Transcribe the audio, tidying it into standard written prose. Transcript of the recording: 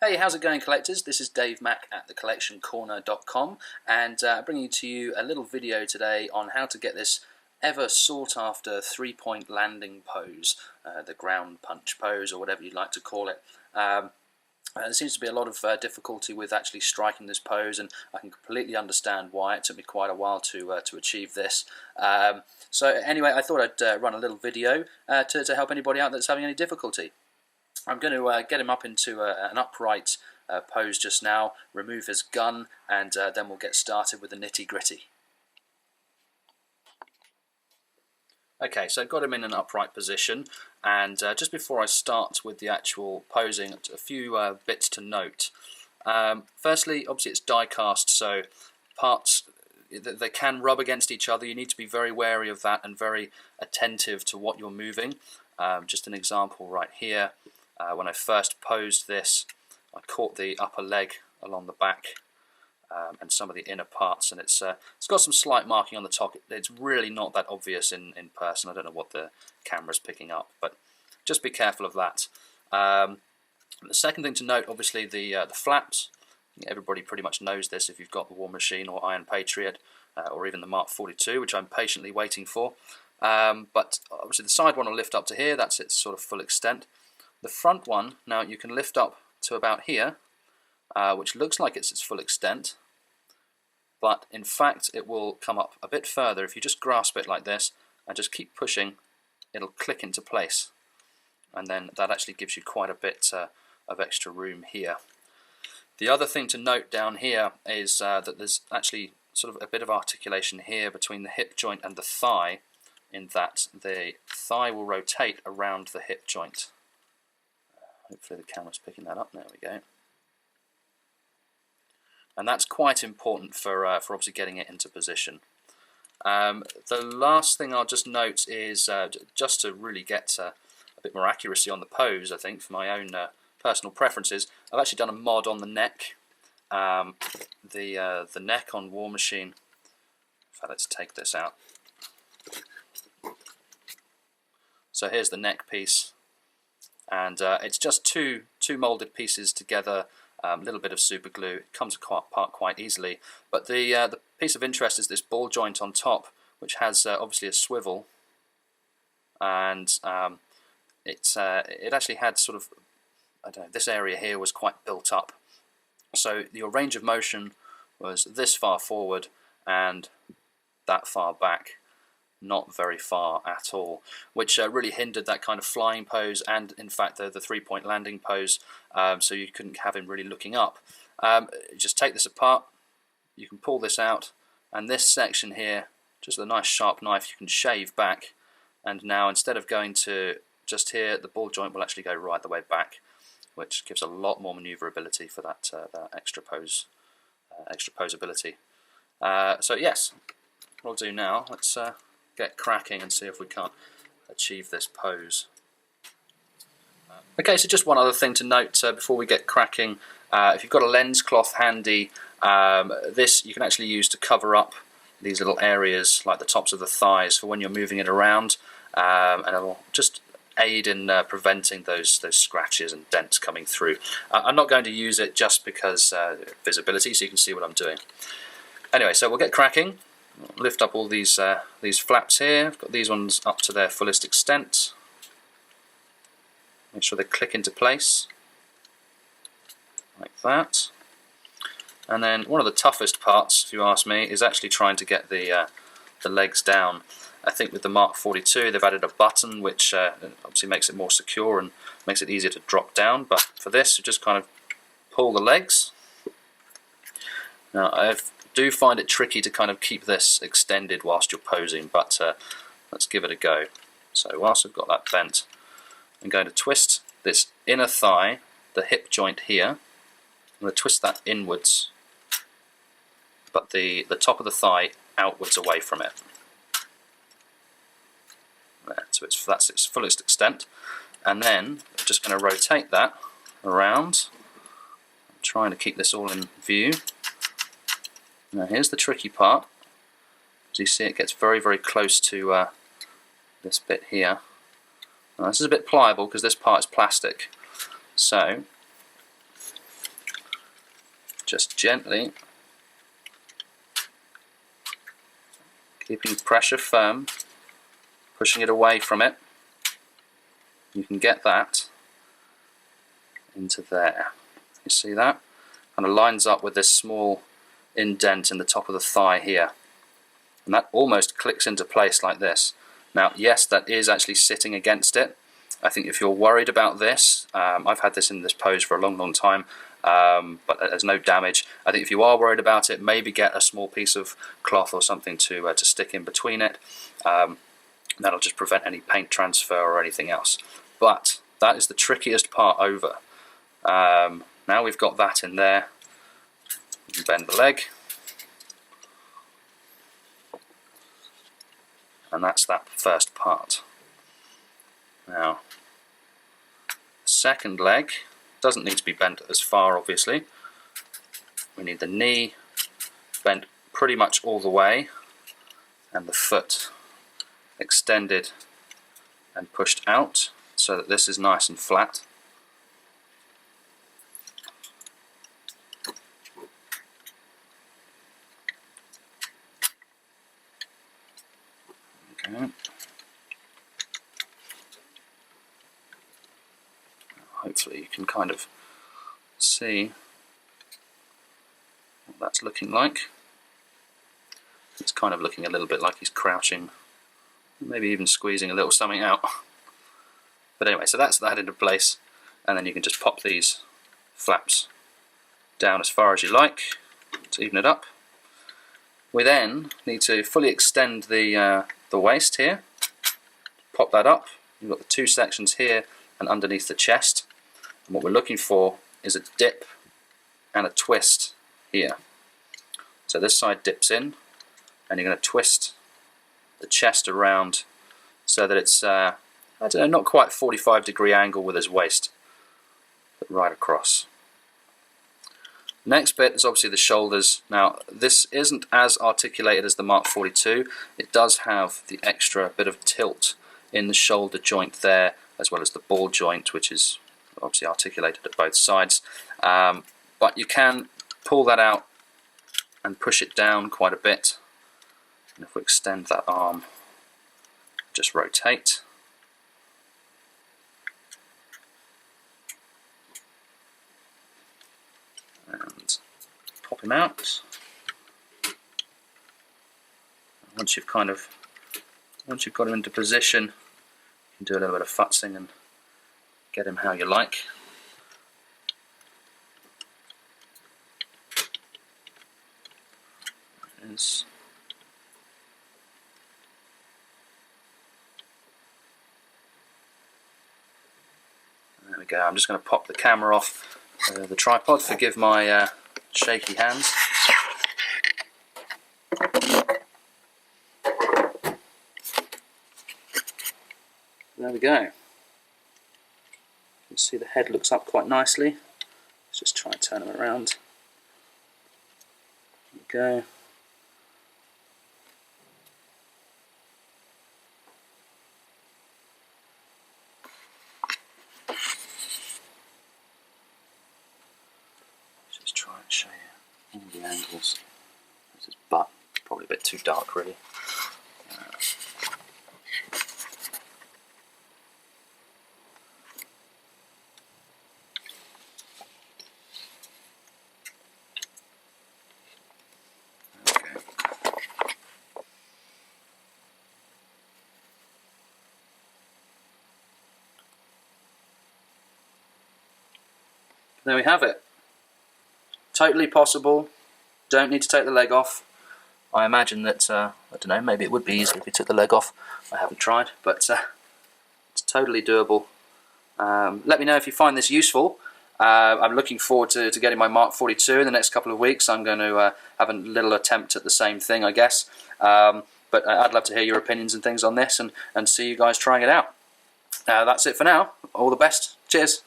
Hey, how's it going, collectors? This is Dave Mack at thecollectioncorner.com, and bringing to you a little video today on how to get this ever sought after three-point landing pose, the ground punch pose, or whatever you'd like to call it. There seems to be a lot of difficulty with actually striking this pose, and I can completely understand why. It took me quite a while to achieve this. So anyway, I thought I'd run a little video to help anybody out that's having any difficulty. I'm going to get him up into an upright pose just now, remove his gun, and then we'll get started with the nitty-gritty. Okay, so I've got him in an upright position, and just before I start with the actual posing, a few bits to note. Firstly, obviously it's die cast, so parts they can rub against each other. You need to be very wary of that and very attentive to what you're moving. Just an example right here. When I first posed this, I caught the upper leg along the back and some of the inner parts, and it's got some slight marking on the top. It's really not that obvious in person. I don't know what the camera's picking up, but just be careful of that. The second thing to note, obviously, the flaps. Everybody pretty much knows this if you've got the War Machine or Iron Patriot or even the Mark 42, which I'm patiently waiting for. But obviously the side one will lift up to here. That's its sort of full extent. The front one, now you can lift up to about here, which looks like it's its full extent, but in fact it will come up a bit further. If you just grasp it like this and just keep pushing, it'll click into place, and then that actually gives you quite a bit of extra room here. The other thing to note down here is that there's actually sort of a bit of articulation here between the hip joint and the thigh, in that the thigh will rotate around the hip joint. Hopefully the camera's picking that up. There we go. And that's quite important for obviously getting it into position. The last thing I'll just note is just to really get a bit more accuracy on the pose, I think, for my own personal preferences, I've actually done a mod on the neck. The neck on War Machine. In fact, let's take this out. So here's the neck piece. And it's just two molded pieces together, a little bit of super glue. It comes apart quite easily. But the piece of interest is this ball joint on top, which has obviously a swivel, and it actually had sort of, I don't know, this area here was quite built up. So your range of motion was this far forward and that far back. Not very far at all, which really hindered that kind of flying pose and in fact the three-point landing pose, so you couldn't have him really looking up. Just take this apart, you can pull this out, and this section here, just with a nice sharp knife, you can shave back, and now instead of going to just here, the ball joint will actually go right the way back, which gives a lot more maneuverability for that extra posability. So yes, what I'll do now, let's get cracking and see if we can't achieve this pose. Okay, so just one other thing to note before we get cracking. If you've got a lens cloth handy, this you can actually use to cover up these little areas like the tops of the thighs for when you're moving it around, and it'll just aid in preventing those scratches and dents coming through. I'm not going to use it just because visibility, so you can see what I'm doing. Anyway, so we'll get cracking. Lift up all these flaps here. I've got these ones up to their fullest extent. Make sure they click into place like that. And then one of the toughest parts, if you ask me, is actually trying to get the legs down. I think with the Mark 42 they've added a button which obviously makes it more secure and makes it easier to drop down, but for this you just kind of pull the legs. Now I do find it tricky to kind of keep this extended whilst you're posing, but let's give it a go. So whilst I've got that bent, I'm going to twist this inner thigh, the hip joint here. I'm going to twist that inwards, but the top of the thigh outwards away from it. There, so that's its fullest extent, and then I'm just going to rotate that around. I'm trying to keep this all in view. Now here's the tricky part. As you see, it gets very, very close to this bit here. Now, this is a bit pliable because this part is plastic. So just gently keeping pressure firm, pushing it away from it. You can get that into there. You see that? Kind of lines up with this small indent in the top of the thigh here. And that almost clicks into place like this. Now, yes, that is actually sitting against it. I think if you're worried about this, I've had this in this pose for a long, long time, but there's no damage. I think if you are worried about it, maybe get a small piece of cloth or something to stick in between it. That'll just prevent any paint transfer or anything else. But that is the trickiest part over. Now we've got that in there. You can bend the leg. And that's that first part. Now, the second leg doesn't need to be bent as far, obviously. We need the knee bent pretty much all the way and the foot extended and pushed out so that this is nice and flat. Okay. Hopefully you can kind of see what that's looking like. It's kind of looking a little bit like he's crouching, maybe even squeezing a little something out. But anyway, so that's that into place, and then you can just pop these flaps down as far as you like to even it up. We then need to fully extend the waist here. Pop that up. You've got the two sections here and underneath the chest. And what we're looking for is a dip and a twist here. So this side dips in, and you're going to twist the chest around so that it's, I don't know, not quite 45-degree angle with his waist, but right across. Next bit is obviously the shoulders. Now, this isn't as articulated as the Mark 42. It does have the extra bit of tilt in the shoulder joint there, as well as the ball joint, which is obviously articulated at both sides. But you can pull that out and push it down quite a bit. And if we extend that arm, just rotate. And pop him out. Once you've got him into position, you can do a little bit of futzing and get him how you like. There we go. I'm just going to pop the camera off the tripod. Forgive my shaky hands. There we go. You can see the head looks up quite nicely. Let's just try and turn him around. There we go. Just try and show you all the angles. This is butt, probably a bit too dark really. There we have it. Totally possible. Don't need to take the leg off. I imagine that, I don't know, maybe it would be easy if we took the leg off. I haven't tried, but it's totally doable. Let me know if you find this useful. I'm looking forward to getting my Mark 42 in the next couple of weeks. I'm going to have a little attempt at the same thing, I guess. But I'd love to hear your opinions and things on this and see you guys trying it out. That's it for now. All the best. Cheers.